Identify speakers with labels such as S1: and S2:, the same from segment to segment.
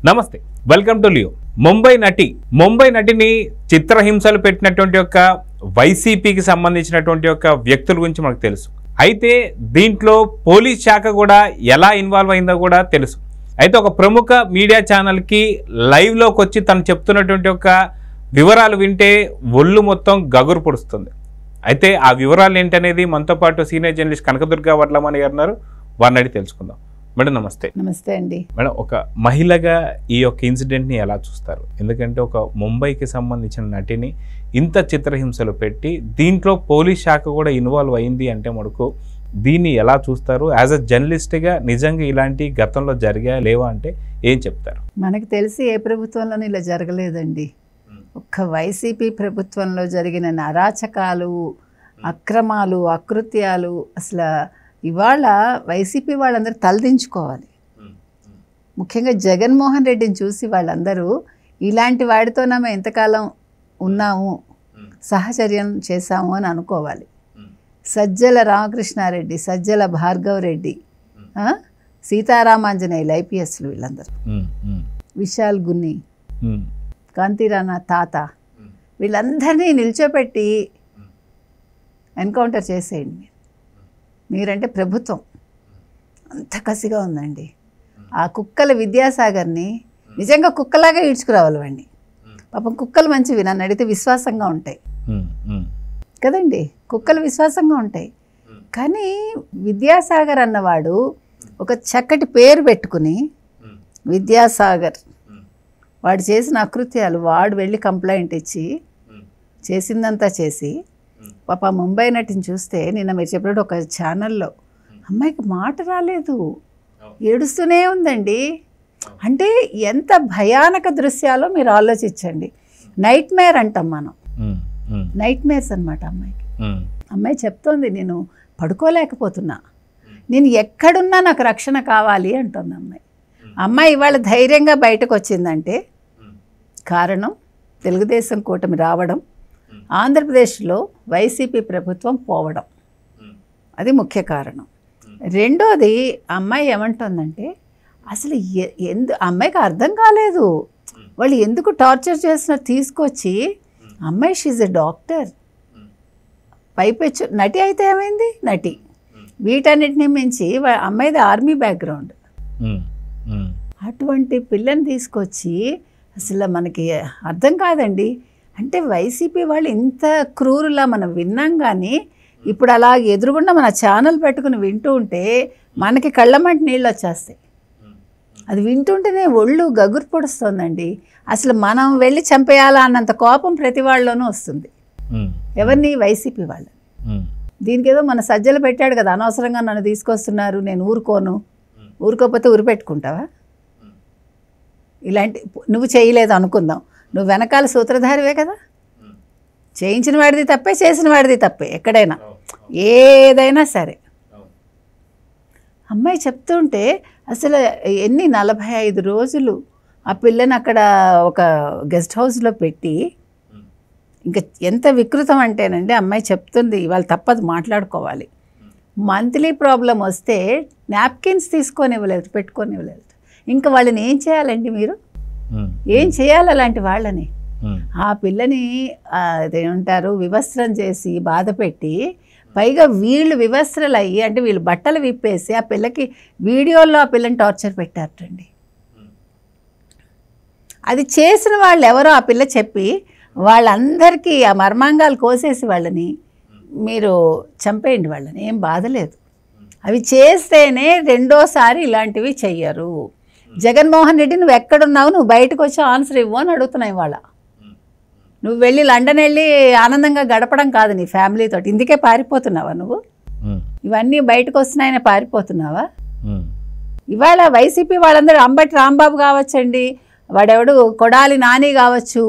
S1: నమస్తే, welcome to Leo. Mumbai నటిని చిత్రహింసలు పెట్టినటువంటి యొక్క వైసీపీకి సంబంధించినటువంటి యొక్క వ్యక్తుల గురించి మనకు తెలుసు. అయితే దీంట్లో పోలీస్ శాఖ కూడా ఎలా ఇన్వాల్వ్ అయిందో కూడా తెలుసు. అయితే ఒక ప్రముఖ మీడియా ఛానల్కి లైవ్లోకి వచ్చి తను చెప్తున్నటువంటి యొక్క వివరాలు వింటే ఒళ్ళు మొత్తం గగురు పొడుస్తుంది. అయితే ఆ వివరాలు ఏంటనేది మనతో పాటు సీనియర్ జర్నలిస్ట్ కనకదుర్గ వడ్లమణి గారు ఉన్నారు. వారిని అడిగి తెలుసుకుందాం. మేడం నమస్తే.
S2: నమస్తే అండి.
S1: మేడం, ఒక మహిళగా ఈ యొక్క ఇన్సిడెంట్ని ఎలా చూస్తారు? ఎందుకంటే ఒక ముంబైకి సంబంధించిన నటిని ఇంత చిత్రహింసలు పెట్టి దీంట్లో పోలీస్ శాఖ కూడా ఇన్వాల్వ్ అయింది అంటే మనకు దీన్ని ఎలా చూస్తారు? యాజ్ అ జర్నలిస్ట్గా నిజంగా ఇలాంటి గతంలో జరిగా లేవా అంటే ఏం చెప్తారు?
S2: మనకు తెలిసి ఏ ప్రభుత్వంలోనూ ఇలా జరగలేదండి. ఒక్క వైసీపీ ప్రభుత్వంలో జరిగిన అరాచకాలు, అక్రమాలు, అకృత్యాలు అసలు ఇవాళ వైసీపీ వాళ్ళందరూ తలదించుకోవాలి. ముఖ్యంగా జగన్మోహన్ రెడ్డిని చూసి వాళ్ళందరూ ఇలాంటి వాడితోనమే ఎంతకాలం ఉన్నాము, సహచర్యం చేశాము అని అనుకోవాలి. సజ్జల రామకృష్ణారెడ్డి, సజ్జల భార్గవ్ రెడ్డి, సీతారామాంజనేయులు ఐపీఎస్లు వీళ్ళందరూ, విశాల్ గున్ని, కాంతిరానా తాత, వీళ్ళందరినీ నిల్చోపెట్టి ఎన్కౌంటర్ చేసేయండి. మీరంటే ప్రభుత్వం అంత కసిగా ఉందండి. ఆ కుక్కల విద్యాసాగర్ని నిజంగా కుక్కలాగా ఈడ్చుకురావాలి వాడిని. పాపం కుక్కలు మంచివి, నన్ను అడిగితే విశ్వాసంగా ఉంటాయి కదండి, కుక్కలు విశ్వాసంగా ఉంటాయి. కానీ విద్యాసాగర్ అన్నవాడు ఒక చక్కటి పేరు పెట్టుకుని విద్యాసాగర్, వాడు చేసిన అకృత్యాలు వాడు వెళ్ళి కంప్లైంట్ ఇచ్చి చేసిందంతా చేసి పాప ముంబై నటిని చూస్తే నిన్న మీరు చెప్పినట్టు ఒక ఛానల్లో అమ్మాయికి మాట రాలేదు, ఏడుస్తూనే ఉందండి. అంటే ఎంత భయానక దృశ్యాలో మీరు ఆలోచించండి. నైట్ మేర్ అంటాం మనం, నైట్ మేర్స్ అనమాట అమ్మాయికి. అమ్మాయి చెప్తోంది, నేను పడుకోలేకపోతున్నా, నేను ఎక్కడున్నా నాకు రక్షణ కావాలి అంటుంది అమ్మాయి. అమ్మాయి ఇవాళ ధైర్యంగా బయటకు వచ్చిందంటే కారణం తెలుగుదేశం కూటమి రావడం, ఆంధ్రప్రదేశ్లో వైసీపీ ప్రభుత్వం పోవడం, అది ముఖ్య కారణం. రెండోది అమ్మాయి ఏమంటుందంటే అసలు అమ్మాయికి అర్థం కాలేదు వాళ్ళు ఎందుకు టార్చర్ చేసిన. తీసుకొచ్చి అమ్మాయి షీజ్ ఎ డాక్టర్, పైపెచ్చు నటి అయితే ఏమైంది, నటి. వీటన్నిటిని మించి అమ్మాయిది ఆర్మీ బ్యాక్గ్రౌండ్. అటువంటి పిల్లని తీసుకొచ్చి అసలు మనకి అర్థం కాదండి. అంటే వైసీపీ వాళ్ళు ఇంత క్రూరులా మనం విన్నాం, కానీ ఇప్పుడు అలా ఎదురుగుండా మన ఛానల్ పెట్టుకుని వింటూ ఉంటే మనకి కళ్ళమంటి నీళ్ళు వచ్చేస్తాయి. అది వింటుంటేనే ఒళ్ళు గగురు పొడుస్తుందండి. అసలు మనం వెళ్ళి చంపేయాలా అన్నంత కోపం ప్రతి వాళ్ళలోనూ వస్తుంది. ఎవరిని? వైసీపీ వాళ్ళని. దీనికి ఏదో మన సజ్జలు పెట్టాడు కదా, అనవసరంగా నన్ను తీసుకొస్తున్నారు, నేను ఊరుకోను, ఊరుకోకపోతే ఊరి పెట్టుకుంటావా? ఇలాంటి నువ్వు చేయలేదు అనుకుందాం, నువ్వు వెనకాల సూత్రధారివే కదా. చేయించిన వాడిది తప్పే, చేసిన వాడిది తప్పే, ఎక్కడైనా ఏదైనా సరే. అమ్మాయి చెప్తుంటే అసలు ఎన్ని 45 రోజులు ఆ పిల్లని అక్కడ ఒక గెస్ట్ హౌస్లో పెట్టి, ఇంకా ఎంత వికృతం అంటేనండి అమ్మాయి చెప్తుంది, ఇవాళ తప్పదు మాట్లాడుకోవాలి. మంత్లీ ప్రాబ్లం వస్తే నాప్కిన్స్ తీసుకొని ఇవ్వలేదు, పెట్టుకొని ఇవ్వలేదు. ఇంకా వాళ్ళని ఏం చేయాలండి మీరు? ఏం చేయాలి అలాంటి వాళ్ళని? ఆ పిల్లని అదేమంటారు వివస్త్రం చేసి బాధ పెట్టి, పైగా వీళ్ళు వివస్త్రలు అయ్యి, అంటే వీళ్ళు బట్టలు విప్పేసి ఆ పిల్లకి వీడియోల్లో ఆ పిల్లని టార్చర్ పెట్టారటండి. అది చేసిన వాళ్ళు ఎవరో ఆ పిల్ల చెప్పి వాళ్ళందరికీ ఆ మర్మాంగాలు కోసేసి వాళ్ళని మీరు చంపేయండి, వాళ్ళని ఏం బాధలేదు. అవి చేస్తేనే రెండోసారి ఇలాంటివి చెయ్యరు. జగన్మోహన్ రెడ్డి నువ్వు ఎక్కడున్నావు, నువ్వు బయటకు వచ్చి ఆన్సర్ ఇవ్వు అని అడుగుతున్నావు. ఇవాళ నువ్వు వెళ్ళి లండన్ వెళ్ళి ఆనందంగా గడపడం కాదు నీ ఫ్యామిలీతో, ఇందుకే పారిపోతున్నావా నువ్వు? ఇవన్నీ బయటకు వస్తున్నాయని పారిపోతున్నావా? ఇవాళ వైసీపీ వాళ్ళందరూ అంబటి రాంబాబు కావచ్చండి, వాడెవడు కొడాలి నాని కావచ్చు,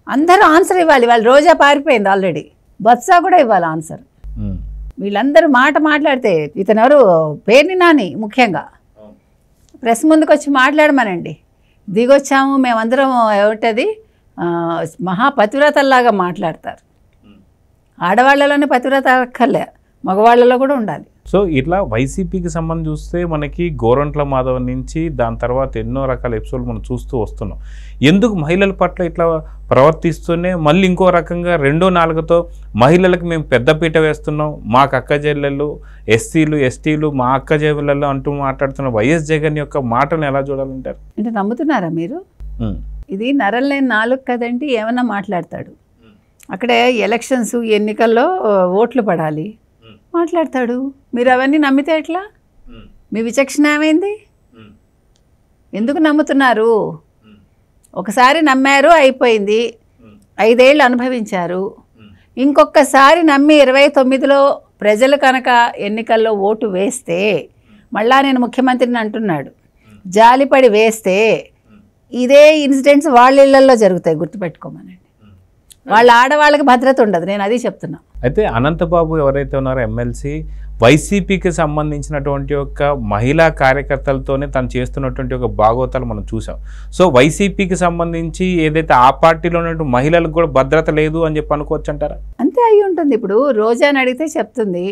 S2: అందరూ ఆన్సర్ ఇవ్వాలి. వాళ్ళు రోజా పారిపోయింది ఆల్రెడీ, బొత్స కూడా ఇవ్వాలి ఆన్సర్. వీళ్ళందరూ మాట్లాడితే ఇతను ఎవరు, పేర్ని నాని ముఖ్యంగా ప్రెస్ ముందుకు వచ్చి మాట్లాడమనండి. దిగొచ్చాము మేమందరం ఏమిటది మహాపతివ్రతల్లాగా మాట్లాడతారు. ఆడవాళ్ళలోనే పతివ్రత అక్కర్లే, మగవాళ్ళలో కూడా ఉండాలి.
S1: సో ఇట్లా వైసీపీకి సంబంధించి చూస్తే మనకి గోరంట్ల మాధవ్ నుంచి దాని తర్వాత ఎన్నో రకాల ఎపిసోడ్లు మనం చూస్తూ వస్తున్నాం. ఎందుకు మహిళల పట్ల ఇట్లా ప్రవర్తిస్తూనే మళ్ళీ ఇంకో రకంగా రెండో నాలుగుతో మహిళలకు మేము పెద్దపీట వేస్తున్నాం, మాకు అక్క చెల్లెళ్ళు, ఎస్సీలు ఎస్టీలు మా అక్క చెల్లెళ్ళు అంటూ మాట్లాడుతున్న వైఎస్ జగన్ యొక్క మాటలను ఎలా చూడాలంటారు?
S2: అంటే నమ్ముతున్నారా మీరు? ఇది నరం లేని నాలుగు కదండి, ఏమన్నా మాట్లాడతాడు. అక్కడే ఎలక్షన్స్ ఎన్నికల్లో ఓట్లు పడాలి, మాట్లాడతాడు. మీరు అవన్నీ నమ్మితే ఎట్లా? మీ విచక్షణ ఏమైంది? ఎందుకు నమ్ముతున్నారు? ఒకసారి నమ్మారు, అయిపోయింది, 5 ఏళ్ళు అనుభవించారు. ఇంకొకసారి నమ్మి 29లో ప్రజలు కనుక ఎన్నికల్లో ఓటు వేస్తే, మళ్ళా నేను ముఖ్యమంత్రిని అంటున్నాడు, జాలిపడి వేస్తే ఇదే ఇన్సిడెంట్స్ వాళ్ళ ఇళ్లలో జరుగుతాయి, గుర్తుపెట్టుకోమనండి. వాళ్ళ ఆడవాళ్ళకి భద్రత ఉండదు, నేను అది చెప్తున్నా.
S1: అయితే అనంతబాబు ఎవరైతే ఉన్నారో ఎమ్మెల్సీ, వైసీపీకి సంబంధించినటువంటి ఒక మహిళా కార్యకర్తలతోనే తను చేస్తున్నటువంటి ఒక భాగోతాలు మనం చూసాం. సో వైసీపీకి సంబంధించి ఏదైతే ఆ పార్టీలో ఉన్నటువంటి మహిళలకు కూడా భద్రత లేదు అని చెప్పి అనుకోవచ్చు అంటారా?
S2: అంతే అయి ఉంటుంది. ఇప్పుడు రోజాని అడిగితే చెప్తుంది,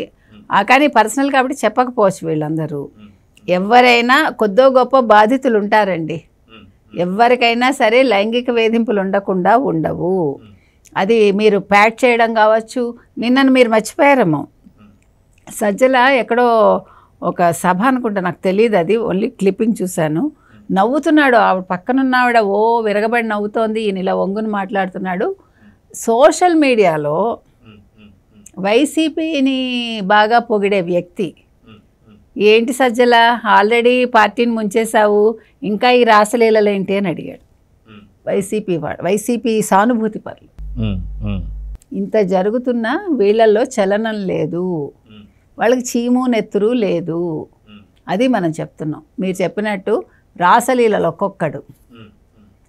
S2: కానీ పర్సనల్ కాబట్టి చెప్పకపోవచ్చు. వీళ్ళందరూ ఎవరైనా కొద్దో గొప్ప బాధితులు ఉంటారండి. ఎవరికైనా సరే లైంగిక వేధింపులు ఉండకుండా ఉండవు. అది మీరు ప్యాక్ చేయడం కావచ్చు. నిన్నను మీరు మర్చిపోయారేమో, సజ్జల ఎక్కడో ఒక సభ అనుకుంటా, నాకు తెలియదు, అది ఓన్లీ క్లిప్పింగ్ చూశాను. నవ్వుతున్నాడు, ఆవిడ పక్కనున్న ఆవిడ ఓ విరగబడి నవ్వుతోంది, ఈయన ఇలా వంగుని మాట్లాడుతున్నాడు. సోషల్ మీడియాలో వైసీపీని బాగా పొగిడే వ్యక్తి, ఏంటి సజ్జల ఆల్రెడీ పార్టీని ముంచేశావు, ఇంకా ఈ రాసలీలలు ఏంటి అని అడిగాడు. వైసీపీ సానుభూతి పరులు. ఇంత జరుగుతున్నా వీళ్ళల్లో చలనం లేదు, వాళ్ళకి చీము నెత్తురు లేదు. అది మనం చెప్తున్నాం. మీరు చెప్పినట్టు రాసలీలలో ఒక్కొక్కడు.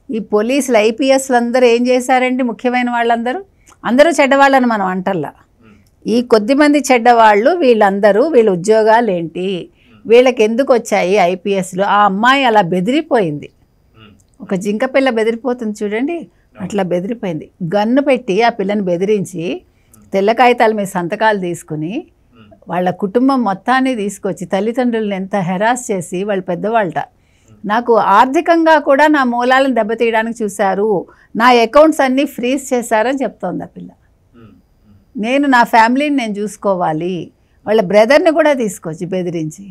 S2: ఈ పోలీసులు ఐపీఎస్లు అందరూ ఏం చేశారండి? ముఖ్యమైన వాళ్ళందరూ అందరూ చెడ్డవాళ్ళని మనం అంటల్లా. ఈ కొద్దిమంది చెడ్డవాళ్ళు వీళ్ళందరూ, వీళ్ళ ఉద్యోగాలు ఏంటి, వీళ్ళకి ఎందుకు వచ్చాయి ఐపీఎస్లు? ఆ అమ్మాయి అలా బెదిరిపోయింది, ఒక జింక పిల్ల బెదిరిపోతుంది చూడండి, అట్లా బెదిరిపోయింది. గన్ను పెట్టి ఆ పిల్లని బెదిరించి తెల్ల కాగితాల మీద సంతకాలు తీసుకుని వాళ్ళ కుటుంబం మొత్తాన్ని తీసుకొచ్చి తల్లిదండ్రులను ఎంత హెరాస్ చేసి, వాళ్ళు పెద్దవాళ్ళట, నాకు ఆర్థికంగా కూడా నా మూలాలను దెబ్బతీయడానికి చూశారు, నా అకౌంట్స్ అన్నీ ఫ్రీజ్ చేశారని చెప్తోంది ఆ పిల్ల. నేను నా ఫ్యామిలీని నేను చూసుకోవాలి, వాళ్ళ బ్రదర్ని కూడా తీసుకొచ్చి బెదిరించి.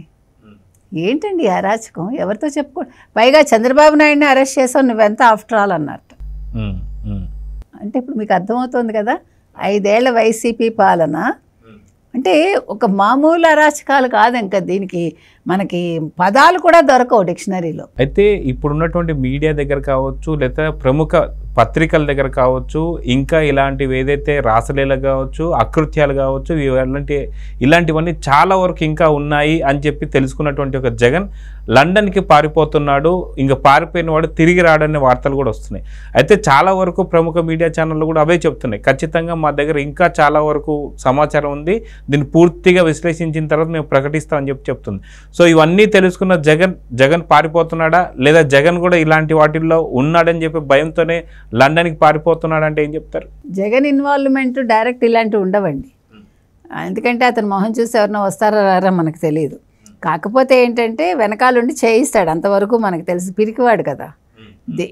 S2: ఏంటండి అరాచకం? ఎవరితో చెప్పుకో. పైగా చంద్రబాబు నాయుడిని అరెస్ట్ చేసావు, నువ్వెంత ఆఫ్టర్ ఆల్ అన్నట్టు. అంటే ఇప్పుడు మీకు అర్థమవుతుంది కదా, 5 ఏళ్ల వైసీపీ పాలన అంటే ఒక మామూలు అరాచకాలు కాదు. ఇంకా దీనికి మనకి పదాలు కూడా దొరకవు డిక్షనరీలో.
S1: అయితే ఇప్పుడున్నటువంటి మీడియా దగ్గర కావచ్చు, లేదా ప్రముఖ పత్రికల దగ్గర కావచ్చు, ఇంకా ఇలాంటివి ఏదైతే రాసలీల కావచ్చు, అకృత్యాలు కావచ్చు, ఇలాంటివన్నీ చాలా వరకు ఇంకా ఉన్నాయి అని చెప్పి తెలుసుకున్నటువంటి ఒక జగన్ లండన్కి పారిపోతున్నాడు, ఇంకా పారిపోయిన వాడు తిరిగి రాడనే వార్తలు కూడా వస్తున్నాయి. అయితే చాలా వరకు ప్రముఖ మీడియా ఛానళ్ళు కూడా అవే చెప్తున్నాయి, ఖచ్చితంగా మా దగ్గర ఇంకా చాలా వరకు సమాచారం ఉంది, దీన్ని పూర్తిగా విశ్లేషించిన తర్వాత మేము ప్రకటిస్తామని చెప్పి చెప్తుంది. సో ఇవన్నీ తెలుసుకున్న జగన్ పారిపోతున్నాడా, లేదా జగన్ కూడా ఇలాంటి వాటిల్లో ఉన్నాడని చెప్పి భయంతోనే లండన్కి పారిపోతున్నాడంటే ఏం చెప్తారు?
S2: జగన్ ఇన్వాల్వ్మెంట్ డైరెక్ట్ ఇలాంటివి ఉండవండి. ఎందుకంటే అతను మొహం చూసి ఎవరినో వస్తారా మనకు తెలియదు. కాకపోతే ఏంటంటే వెనకాలండి చేయిస్తాడు, అంతవరకు మనకు తెలుసు. పిరికివాడు కదా.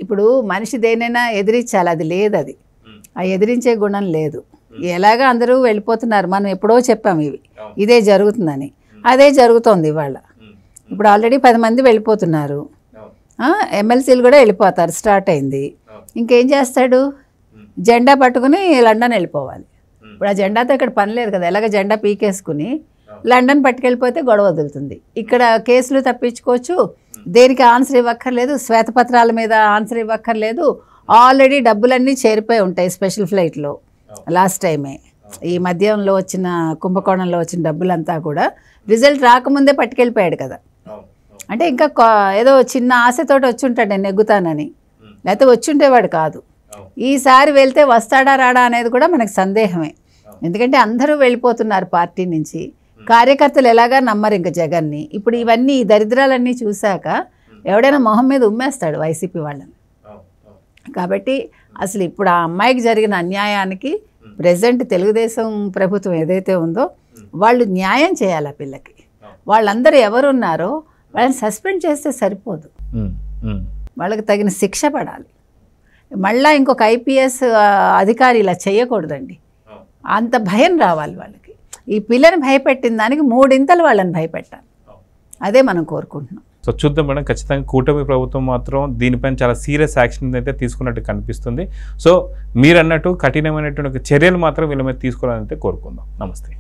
S2: ఇప్పుడు మనిషి దేనైనా ఎదిరించాలి, అది లేదు. అది ఆ ఎదిరించే గుణం లేదు. ఎలాగా అందరూ వెళ్ళిపోతున్నారు, మనం ఎప్పుడో చెప్పాము ఇదే జరుగుతుందని, అదే జరుగుతోంది ఇవాళ. ఇప్పుడు ఆల్రెడీ 10 మంది వెళ్ళిపోతున్నారు, ఎమ్మెల్సీలు కూడా వెళ్ళిపోతారు, స్టార్ట్ అయింది. ఇంకేం చేస్తాడు? జెండా పట్టుకుని లండన్ వెళ్ళిపోవాలి. ఇప్పుడు ఆ జెండాతో ఇక్కడ పని లేదు కదా, ఎలాగ జెండా పీకేసుకుని లండన్ పట్టుకెళ్ళిపోతే గొడవ వదులుతుంది. ఇక్కడ కేసులు తప్పించుకోవచ్చు, దేనికి ఆన్సర్ ఇవ్వక్కర్లేదు, శ్వేతపత్రాల మీద ఆన్సర్ ఇవ్వక్కర్లేదు. ఆల్రెడీ డబ్బులన్నీ చేరిపోయి ఉంటాయి స్పెషల్ ఫ్లైట్లో. లాస్ట్ టైమే ఈ మధ్యంలో వచ్చిన కుంభకోణంలో వచ్చిన డబ్బులంతా కూడా రిజల్ట్ రాకముందే పట్టుకెళ్ళిపోయాడు కదా. అంటే ఇంకా ఏదో చిన్న ఆశతోటి వచ్చి ఉంటాడు నేను నెగ్గుతానని, లేకపోతే వచ్చి ఉండేవాడు కాదు. ఈసారి వెళ్తే వస్తాడా రాడా అనేది కూడా మనకు సందేహమే. ఎందుకంటే అందరూ వెళ్ళిపోతున్నారు పార్టీ నుంచి, కార్యకర్తలు ఎలాగా నమ్మరు ఇంకా జగన్ని. ఇప్పుడు ఇవన్నీ దరిద్రాలన్నీ చూశాక ఎవడైనా మొహం మీద ఉమ్మేస్తాడు వైసీపీ వాళ్ళని. కాబట్టి అసలు ఇప్పుడు ఆ అమ్మాయికి జరిగిన అన్యాయానికి ప్రెజెంట్ తెలుగుదేశం ప్రభుత్వం ఏదైతే ఉందో వాళ్ళు న్యాయం చేయాలి ఆ పిల్లకి. వాళ్ళందరూ ఎవరున్నారో వాళ్ళని సస్పెండ్ చేస్తే సరిపోదు, వాళ్ళకి తగిన శిక్ష పడాలి. మళ్ళీ ఇంకొక ఐపీఎస్ అధికారి ఇలా చేయకూడదండి. అంత భయం రావాలి వాళ్ళకి. ఈ పిల్లని భయపెట్టిన దానికి 3 ఇంతలు వాళ్ళని భయపెట్టాలి. అదే మనం కోరుకుంటున్నాం.
S1: సో చూద్దాం మేడం, ఖచ్చితంగా కూటమి ప్రభుత్వం మాత్రం దీనిపైన చాలా సీరియస్ యాక్షన్ అయితే తీసుకున్నట్టు కనిపిస్తుంది. సో మీరు అన్నట్టు కఠినమైనటువంటి చర్యలు మాత్రం వీళ్ళ మీద తీసుకోవాలని అయితే కోరుకుందాం. నమస్తే.